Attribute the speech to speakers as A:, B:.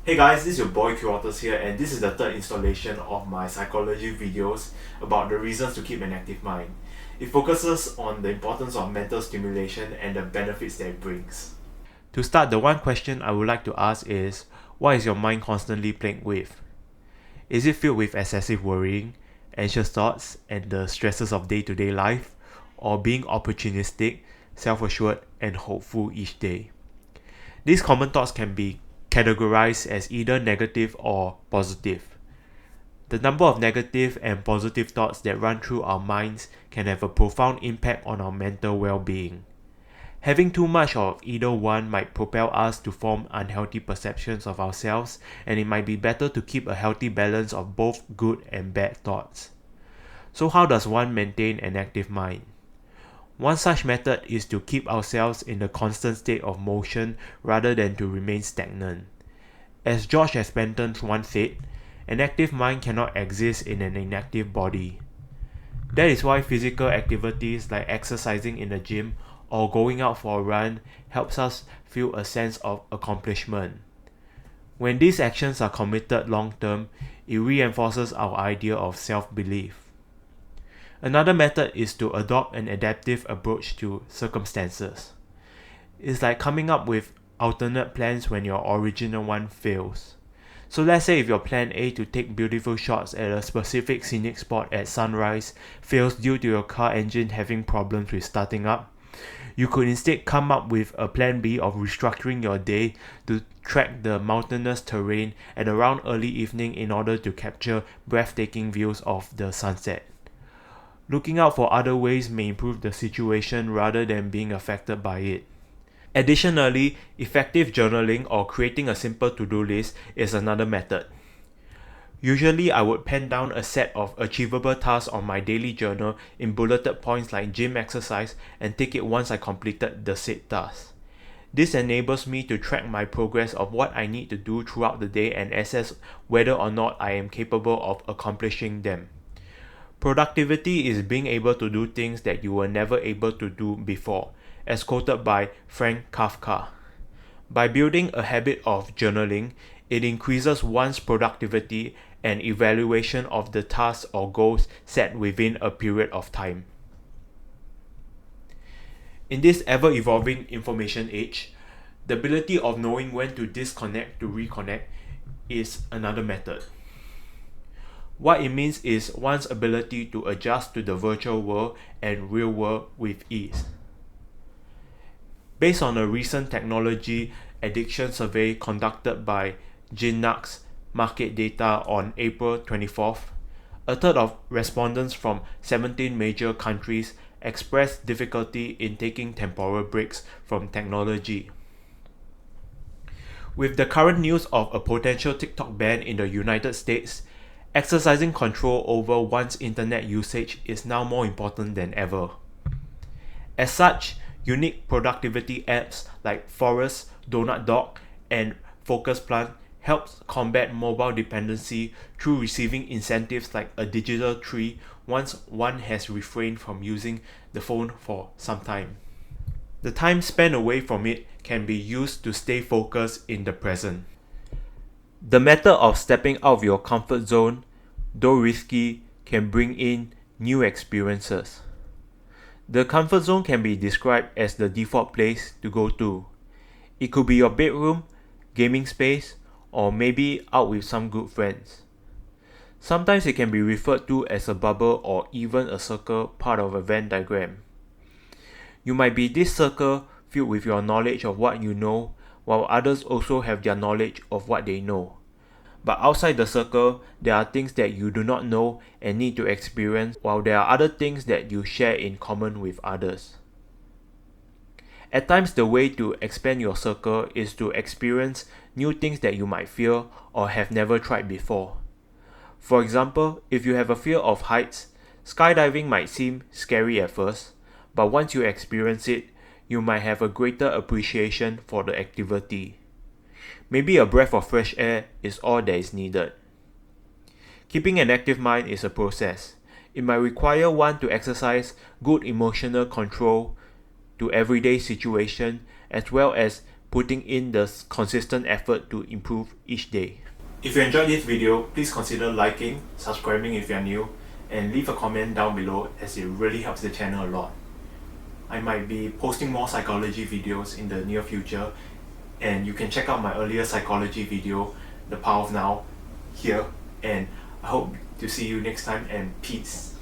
A: Hey guys, this is your boy Kyotos here, and this is the third installation of my psychology videos about the reasons to keep an active mind. It focuses on the importance of mental stimulation and the benefits that it brings. To start, the one question I would like to ask is, what is your mind constantly playing with? Is it filled with excessive worrying, anxious thoughts, and the stresses of day-to-day life, or being opportunistic, self-assured, and hopeful each day? These common thoughts can be categorized as either negative or positive. The number of negative and positive thoughts that run through our minds can have a profound impact on our mental well-being. Having too much of either one might propel us to form unhealthy perceptions of ourselves, and it might be better to keep a healthy balance of both good and bad thoughts. So how does one maintain an active mind? One such method is to keep ourselves in a constant state of motion rather than to remain stagnant. As George Bentham once said, an active mind cannot exist in an inactive body. That is why physical activities like exercising in the gym or going out for a run helps us feel a sense of accomplishment. When these actions are committed long term, it reinforces our idea of self-belief. Another method is to adopt an adaptive approach to circumstances. It's like coming up with alternate plans when your original one fails. So let's say if your plan A to take beautiful shots at a specific scenic spot at sunrise fails due to your car engine having problems with starting up, you could instead come up with a plan B of restructuring your day to track the mountainous terrain at around early evening in order to capture breathtaking views of the sunset. Looking out for other ways may improve the situation rather than being affected by it. Additionally, effective journaling or creating a simple to-do list is another method. Usually, I would pen down a set of achievable tasks on my daily journal in bulleted points like gym exercise and take it once I completed the said task. This enables me to track my progress of what I need to do throughout the day and assess whether or not I am capable of accomplishing them. Productivity is being able to do things that you were never able to do before, as quoted by Frank Kafka. By building a habit of journaling, it increases one's productivity and evaluation of the tasks or goals set within a period of time. In this ever-evolving information age, the ability of knowing when to disconnect to reconnect is another method. What it means is one's ability to adjust to the virtual world and real world with ease. Based on a recent technology addiction survey conducted by Ginnux Market Data on April 24th, a third of respondents from 17 major countries expressed difficulty in taking temporal breaks from technology. With the current news of a potential TikTok ban in the United States, exercising control over one's internet usage is now more important than ever. As such, unique productivity apps like Forest, Donut Dog, and Focus Plant helps combat mobile dependency through receiving incentives like a digital tree once one has refrained from using the phone for some time. The time spent away from it can be used to stay focused in the present. The method of stepping out of your comfort zone, though risky, can bring in new experiences. The comfort zone can be described as the default place to go to. It could be your bedroom, gaming space, or maybe out with some good friends. Sometimes it can be referred to as a bubble or even a circle part of a Venn diagram. You might be this circle filled with your knowledge of what you know, while others also have their knowledge of what they know. But outside the circle, there are things that you do not know and need to experience, while there are other things that you share in common with others. At times, the way to expand your circle is to experience new things that you might fear or have never tried before. For example, if you have a fear of heights, skydiving might seem scary at first, but once you experience it, you might have a greater appreciation for the activity. Maybe a breath of fresh air is all that is needed. Keeping an active mind is a process. It might require one to exercise good emotional control to everyday situation as well as putting in the consistent effort to improve each day. If you enjoyed this video, please consider liking, subscribing if you are new, and leave a comment down below as it really helps the channel a lot. I might be posting more psychology videos in the near future, and you can check out my earlier psychology video, The Power of Now, here, and I hope to see you next time, and peace.